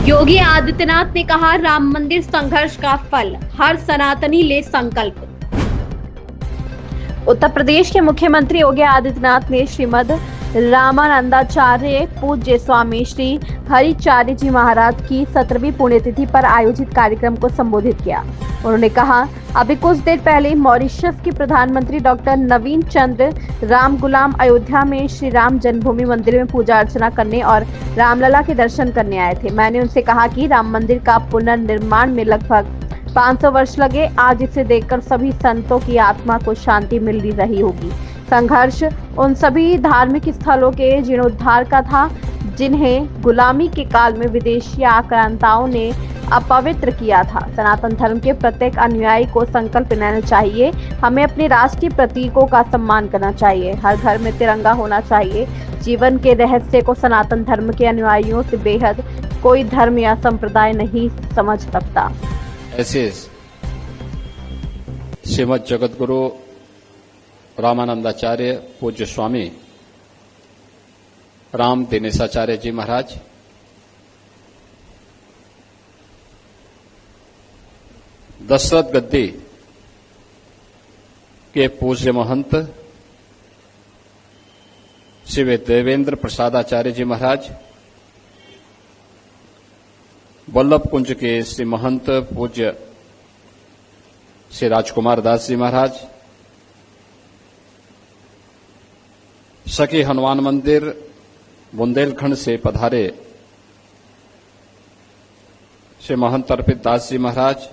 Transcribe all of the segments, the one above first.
योगी आदित्यनाथ ने कहा, राम मंदिर संघर्ष का फल, हर सनातनी ले संकल्प। उत्तर प्रदेश के मुख्यमंत्री योगी आदित्यनाथ ने श्रीमद रामानंदाचार्य पूज्य स्वामी श्री हरिचार्य जी महाराज की 17वीं पुण्यतिथि पर आयोजित कार्यक्रम को संबोधित किया। उन्होंने कहा, अभी कुछ देर पहले मॉरिशस के प्रधानमंत्री डॉक्टर नवीन चंद्र राम गुलाम अयोध्या में श्री राम जन्मभूमि मंदिर में पूजा अर्चना करने और रामलला के दर्शन करने आए थे। मैंने उनसे कहा कि राम मंदिर का पुनर्निर्माण में लगभग 500 वर्ष लगे। आज इसे देखकर सभी संतों की आत्मा को शांति मिल रही होगी। संघर्ष उन सभी धार्मिक स्थलों के जीर्णोद्धार का था जिन्हें गुलामी के काल में विदेशी आक्रांताओं ने अपवित्र किया था। सनातन धर्म के प्रत्येक अनुयायी को संकल्प लेना चाहिए। हमें अपने राष्ट्रीय प्रतीकों का सम्मान करना चाहिए। हर घर में तिरंगा होना चाहिए। जीवन के रहस्य को सनातन धर्म के अनुयायियों से बेहद कोई धर्म या संप्रदाय नहीं समझ सकता। ऐसे श्रीमद जगतगुरु रामानंदाचार्य पूज्य स्वामी राम दिनेशाचार्य जी महाराज, दशरथ गद्दी के पूज्य महंत श्री देवेंद्र प्रसादाचार्य जी महाराज, वल्लभ कुंज के श्री महंत पूज्य श्री राजकुमार दास जी महाराज, सखी हनुमान मंदिर बुंदेलखंड से पधारे श्री महंत अर्पित दास जी महाराज,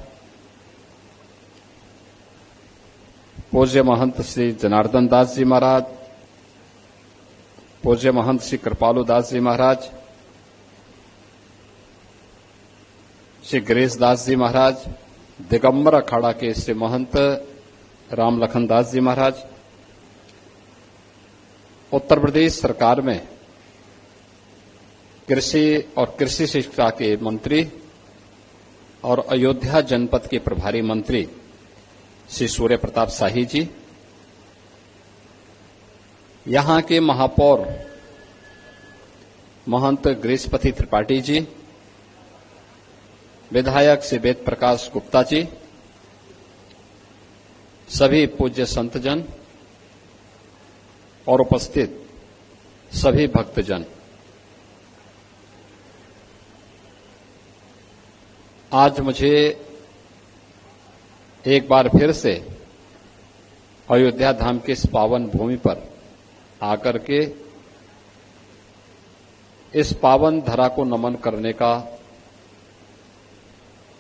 पूज्य महंत श्री जनार्दन दास जी महाराज, पूज्य महंत श्री कृपालु दास जी महाराज, श्री गिरीश दास जी महाराज, दिगंबर अखाड़ा के श्री महंत राम लखन दास जी महाराज, उत्तर प्रदेश सरकार में कृषि और कृषि शिक्षा के मंत्री और अयोध्या जनपद के प्रभारी मंत्री श्री सूर्य प्रताप शाही जी, यहां के महापौर महंत गिरीशपति त्रिपाठी जी, विधायक श्री वेद प्रकाश गुप्ता जी, सभी पूज्य संतजन और उपस्थित सभी भक्तजन, आज मुझे एक बार फिर से अयोध्या धाम की इस पावन भूमि पर आकर के इस पावन धरा को नमन करने का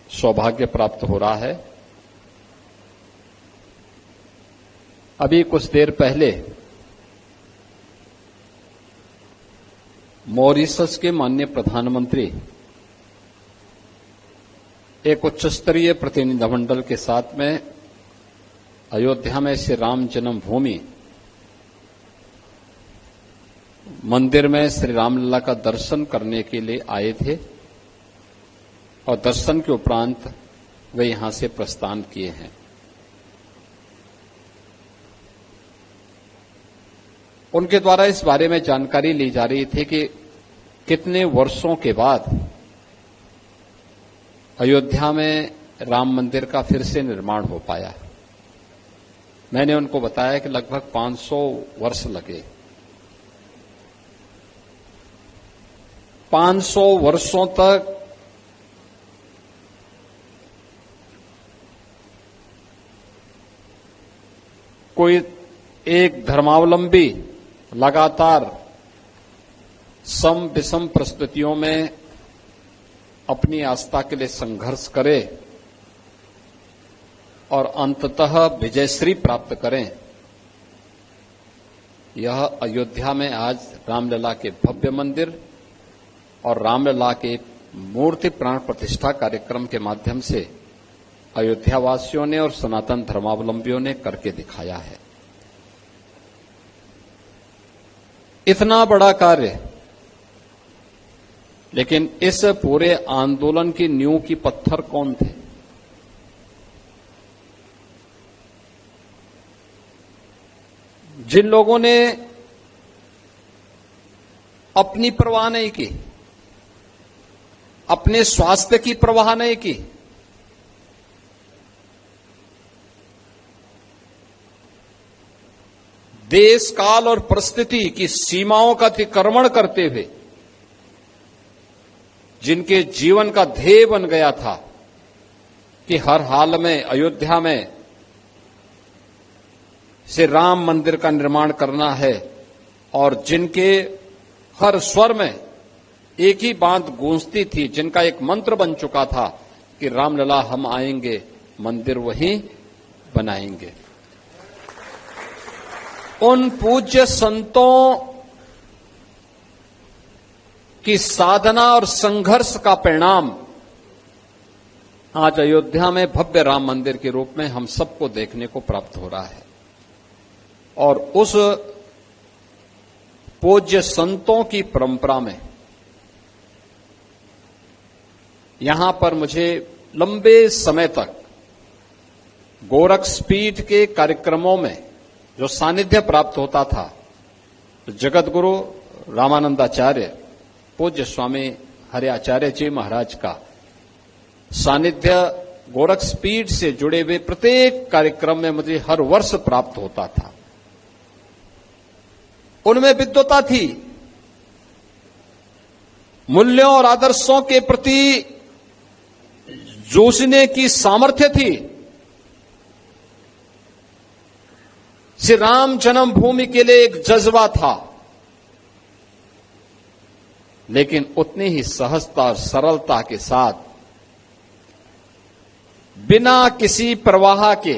सौभाग्य प्राप्त हो रहा है। अभी कुछ देर पहले मॉरिशस के माननीय प्रधानमंत्री एक उच्च स्तरीय प्रतिनिधिमंडल के साथ में अयोध्या में श्री राम जन्मभूमि मंदिर में श्री रामलला का दर्शन करने के लिए आए थे और दर्शन के उपरांत वे यहां से प्रस्थान किए हैं। उनके द्वारा इस बारे में जानकारी ली जा रही थी कि कितने वर्षों के बाद अयोध्या में राम मंदिर का फिर से निर्माण हो पाया। मैंने उनको बताया कि लगभग 500 वर्ष लगे। 500 वर्षों तक कोई एक धर्मावलंबी लगातार सम विषम परिस्थितियों में अपनी आस्था के लिए संघर्ष करे और अंततः विजयश्री प्राप्त करें, यह अयोध्या में आज रामलला के भव्य मंदिर और रामलला के मूर्ति प्राण प्रतिष्ठा कार्यक्रम के माध्यम से अयोध्या वासियों ने और सनातन धर्मावलंबियों ने करके दिखाया है। इतना बड़ा कार्य, लेकिन इस पूरे आंदोलन की नींव की पत्थर कौन थे? जिन लोगों ने अपनी परवाह नहीं की, अपने स्वास्थ्य की परवाह नहीं की, देश काल और परिस्थिति की सीमाओं का अतिक्रमण करते हुए जिनके जीवन का ध्येय बन गया था कि हर हाल में अयोध्या में से राम मंदिर का निर्माण करना है, और जिनके हर स्वर में एक ही बात गूंजती थी, जिनका एक मंत्र बन चुका था कि रामलला हम आएंगे, मंदिर वहीं बनाएंगे। उन पूज्य संतों की साधना और संघर्ष का परिणाम आज अयोध्या में भव्य राम मंदिर के रूप में हम सबको देखने को प्राप्त हो रहा है। और उस पूज्य संतों की परंपरा में यहां पर मुझे लंबे समय तक गोरक्षपीठ के कार्यक्रमों में जो सानिध्य प्राप्त होता था, तो जगत गुरु रामानंदाचार्य पूज्य स्वामी हरि आचार्य जी महाराज का सानिध्य गोरक्षपीठ से जुड़े हुए प्रत्येक कार्यक्रम में मुझे हर वर्ष प्राप्त होता था। उनमें विद्वता थी, मूल्यों और आदर्शों के प्रति जूझने की सामर्थ्य थी। श्री राम जन्मभूमि के लिए एक जज्बा था, लेकिन उतनी ही सहजता और सरलता के साथ बिना किसी प्रवाह के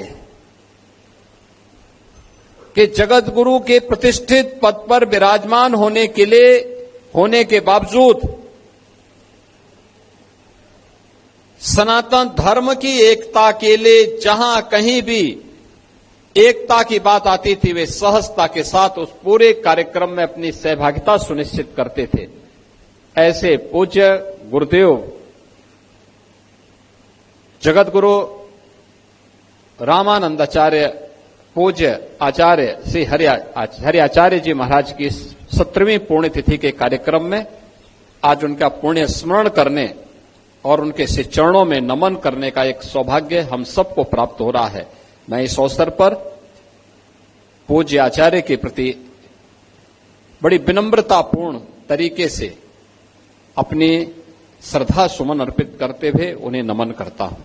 जगत गुरु के प्रतिष्ठित पद पर विराजमान होने के बावजूद सनातन धर्म की एकता के लिए जहां कहीं भी एकता की बात आती थी, वे सहजता के साथ उस पूरे कार्यक्रम में अपनी सहभागिता सुनिश्चित करते थे। ऐसे पूज्य गुरुदेव जगत गुरु रामानंदाचार्य पूज्य आचार्य श्री हरि आचार्य जी महाराज की 17वीं पुण्यतिथि के कार्यक्रम में आज उनका पुण्य स्मरण करने और उनके श्री चरणों में नमन करने का एक सौभाग्य हम सबको प्राप्त हो रहा है। मैं इस अवसर पर पूज्य आचार्य के प्रति बड़ी विनम्रतापूर्ण तरीके से अपनी श्रद्धा सुमन अर्पित करते हुए उन्हें नमन करता हूं।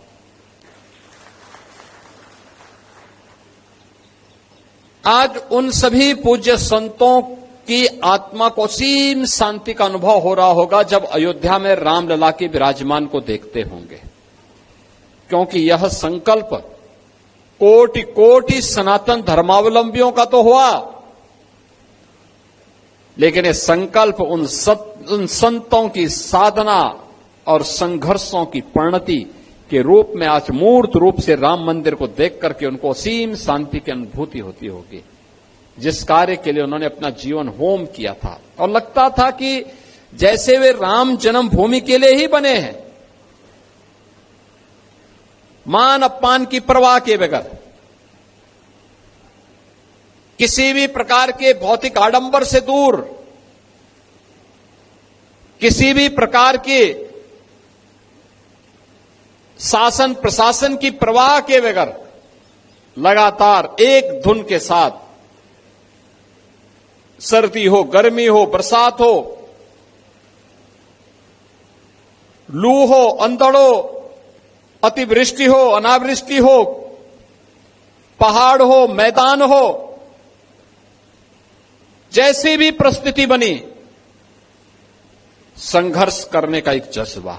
आज उन सभी पूज्य संतों की आत्मा को असीम शांति का अनुभव हो रहा होगा जब अयोध्या में रामलला के विराजमान को देखते होंगे, क्योंकि यह संकल्प कोटि कोटि सनातन धर्मावलंबियों का तो हुआ, लेकिन यह संकल्प उन संतों की साधना और संघर्षों की परिणति के रूप में आज मूर्त रूप से राम मंदिर को देख करके उनको असीम शांति की अनुभूति होती होगी। जिस कार्य के लिए उन्होंने अपना जीवन होम किया था और लगता था कि जैसे वे राम जन्मभूमि के लिए ही बने हैं, मान अपमान की परवाह के बगैर, किसी भी प्रकार के भौतिक आडंबर से दूर, किसी भी प्रकार के शासन प्रशासन की परवाह के बगैर लगातार एक धुन के साथ, सर्दी हो, गर्मी हो, बरसात हो, लू हो, अंधड़ हो, अतिवृष्टि हो, अनावृष्टि हो, पहाड़ हो, मैदान हो, जैसी भी परिस्थिति बनी, संघर्ष करने का एक जज्बा।